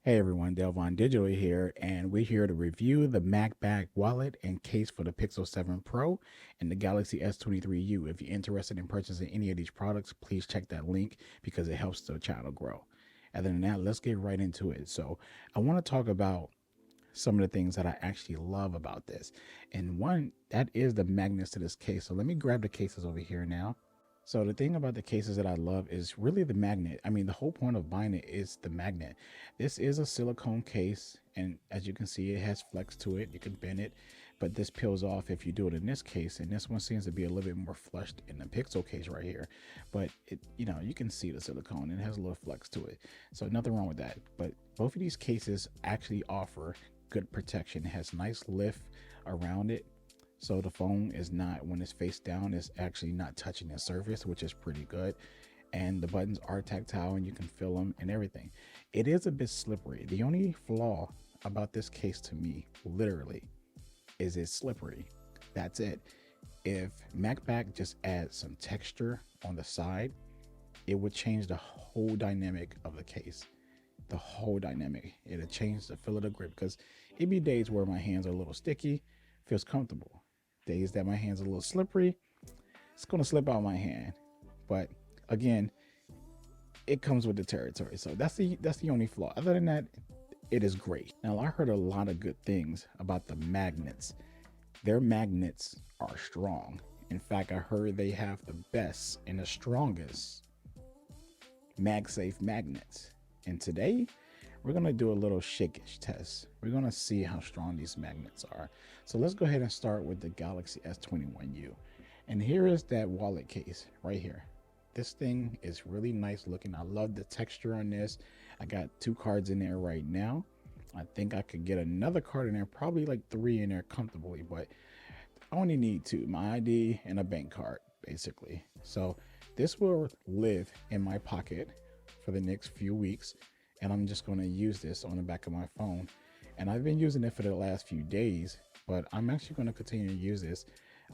Hey everyone, Delvon Digital here, and we're here to review the Magbak wallet and case for the Pixel 7 Pro and the Galaxy S23U. If you're interested in purchasing any of these products, please check that link because it helps the channel grow. Other than that, let's get right into it. So I want to talk about some of the things that I actually love about this. And one, that is the magnets to this case. So let me grab the cases over here now. So the thing about the cases that I love is really the magnet. I mean, the whole point of buying it is the magnet. This is a silicone case, and as you can see, it has flex to it. You can bend it, but this peels off if you do it in this case. And this one seems to be a little bit more flushed in the Pixel case right here. But it, you can see the silicone. It has a little flex to it, so nothing wrong with that. But both of these cases actually offer good protection. It has nice lift around it, so the phone is not, when it's face down, it's actually not touching the surface, which is pretty good. And the buttons are tactile and you can feel them and everything. It is a bit slippery. The only flaw about this case to me, literally, is it's slippery. That's it. If Magbak just adds some texture on the side, it would change the whole dynamic of the case. The whole dynamic. It'll change the feel of the grip, because it be days where my hands are a little sticky, feels comfortable. Days that my hands are a little slippery, it's gonna slip out my hand. But again, it comes with the territory. So that's the only flaw. Other than that, it is great. Now I heard a lot of good things about the magnets. Their magnets are strong. In fact, I heard they have the best and the strongest MagSafe magnets. And today we're gonna do a little shakage test. We're gonna see how strong these magnets are. So let's go ahead and start with the Galaxy S21U. And here is that wallet case right here. This thing is really nice looking. I love the texture on this. I got 2 cards in there right now. I think I could get another card in there, probably like 3 in there comfortably, but I only need 2, my ID and a bank card, basically. So this will live in my pocket for the next few weeks, and I'm just going to use this on the back of my phone. And I've been using it for the last few days, but I'm actually going to continue to use this.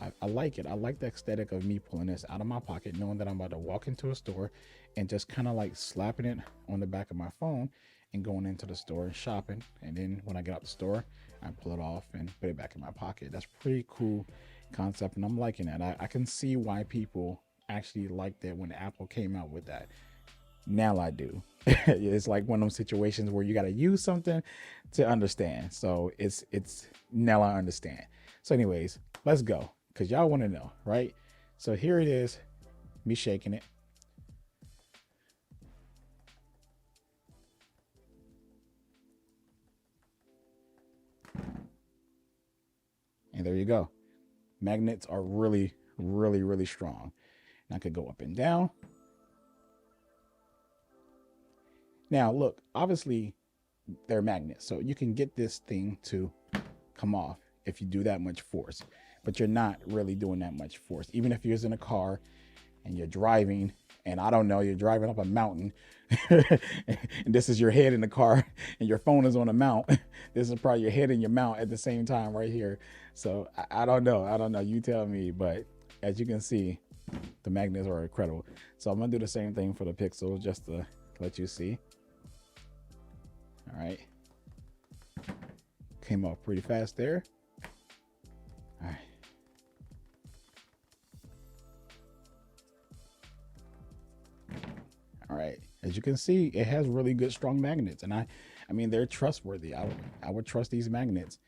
I like it. I like the aesthetic of me pulling this out of my pocket, knowing that I'm about to walk into a store and just kind of like slapping it on the back of my phone and going into the store and shopping. And then when I get out the store, I pull it off and put it back in my pocket. That's pretty cool concept, and I'm liking that. I can see why people actually liked it when Apple came out with that. Now I do. It's like one of those situations where you got to use something to understand. So it's now I understand. So anyways, let's go, because y'all want to know, right? So here it is, me shaking it. And there you go. Magnets are really, really, really strong. And I could go up and down. Now look, obviously they're magnets, so you can get this thing to come off if you do that much force, but you're not really doing that much force. Even if you're in a car and you're driving, and I don't know, you're driving up a mountain and this is your head in the car and your phone is on a mount. This is probably your head and your mount at the same time right here. So I don't know, you tell me. But as you can see, the magnets are incredible. So I'm gonna do the same thing for the Pixel just to let you see. All right, came off pretty fast there. All right. All right, as you can see, it has really good strong magnets, and I mean they're trustworthy. I would trust these magnets.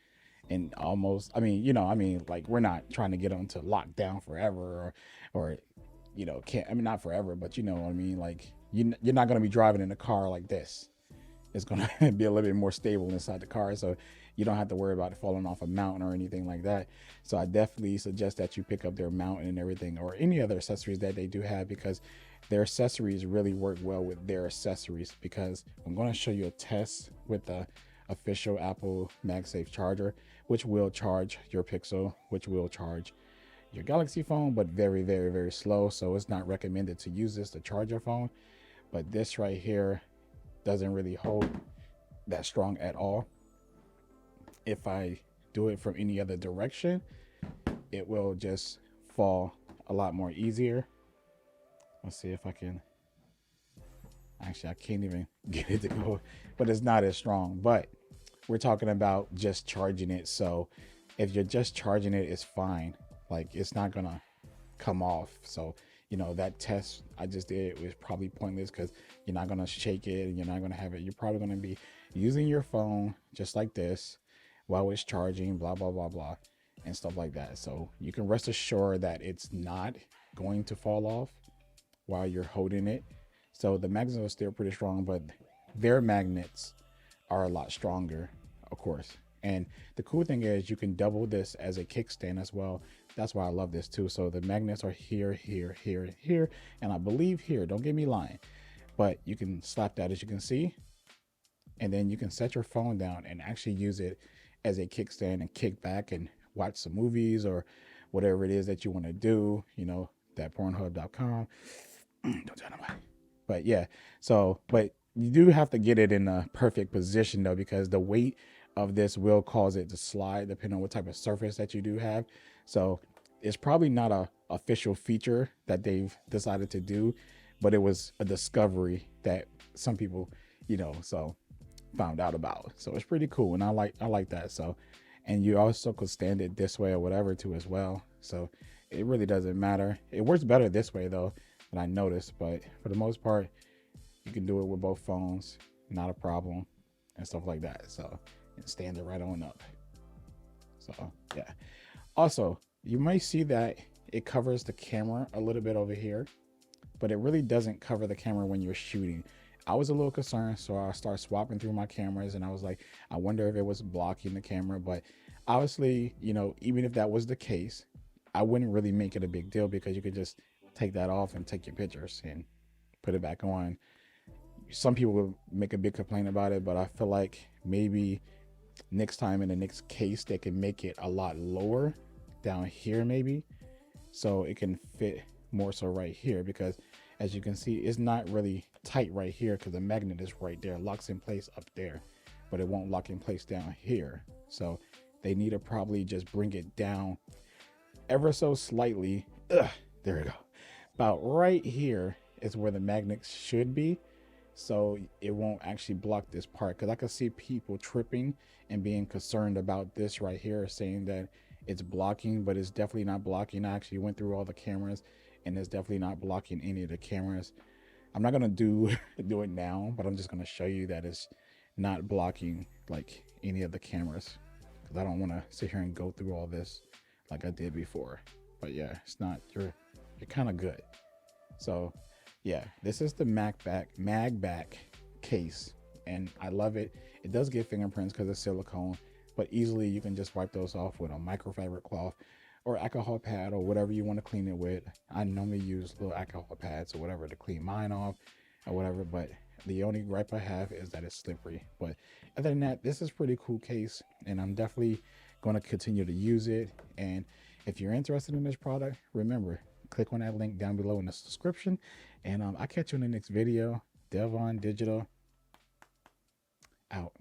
And almost, like, we're not trying to get them to lock down forever, or can't, not forever, but you know what I mean, like you're not going to be driving in a car like this. It's going to be a little bit more stable inside the car, so you don't have to worry about it falling off a mountain or anything like that. So I definitely suggest that you pick up their mountain and everything, or any other accessories that they do have, because their accessories really work well with their accessories. Because I'm going to show you a test with the official Apple MagSafe charger, which will charge your Pixel, which will charge your Galaxy phone, but very, very, very slow. So it's not recommended to use this to charge your phone. But this right here doesn't really hold that strong at all. If I do it from any other direction, it will just fall a lot more easier. Let's see if I can Actually, I can't even get it to go, but it's not as strong. But we're talking about just charging it. So if you're just charging it, it's fine. Like it's not gonna come off. So that test I just did was probably pointless because you're not gonna shake it and you're not gonna have it. You're probably gonna be using your phone just like this while it's charging, blah blah blah blah, and stuff like that. So you can rest assured that it's not going to fall off while you're holding it. So the magnets are still pretty strong, but their magnets are a lot stronger, of course. And the cool thing is you can double this as a kickstand as well. That's why I love this too. So the magnets are here, here, here, here, and I believe here. Don't get me lying, but you can slap that as you can see, and then you can set your phone down and actually use it as a kickstand and kick back and watch some movies or whatever it is that you want to do. That Pornhub.com. Don't tell nobody. But yeah, but you do have to get it in a perfect position though, because the weight of this will cause it to slide depending on what type of surface that you do have. So it's probably not a official feature that they've decided to do, but it was a discovery that some people, so found out about. So it's pretty cool, and I like that. So, and you also could stand it this way or whatever too as well. So it really doesn't matter. It works better this way though, than I noticed, but for the most part, you can do it with both phones, not a problem, and stuff like that. So, and stand it right on up. So yeah. Also, you might see that it covers the camera a little bit over here, but it really doesn't cover the camera when you're shooting. I was a little concerned, so I started swapping through my cameras, and I was like, I wonder if it was blocking the camera. But obviously, even if that was the case, I wouldn't really make it a big deal because you could just take that off and take your pictures and put it back on. Some people will make a big complaint about it, but I feel like maybe next time in the next case, they can make it a lot lower down here, maybe, so it can fit more so right here, because as you can see, it's not really tight right here because the magnet is right there, locks in place up there, but it won't lock in place down here. So they need to probably just bring it down ever so slightly. There we go. About right here is where the magnets should be, so it won't actually block this part, because I can see people tripping and being concerned about this right here, saying that it's blocking, but it's definitely not blocking. I actually went through all the cameras and it's definitely not blocking any of the cameras. I'm not gonna do it now, but I'm just gonna show you that it's not blocking like any of the cameras, because I don't want to sit here and go through all this like I did before. But yeah, it's not, you're kind of good. So yeah, this is the Magbak case, and I love it. It does get fingerprints because it's silicone, but easily you can just wipe those off with a microfiber cloth or alcohol pad or whatever you want to clean it with. I normally use little alcohol pads or whatever to clean mine off or whatever, but the only gripe I have is that it's slippery. But other than that, this is a pretty cool case, and I'm definitely going to continue to use it. And if you're interested in this product, remember, click on that link down below in the description, and I'll catch you in the next video. Devon Digital out.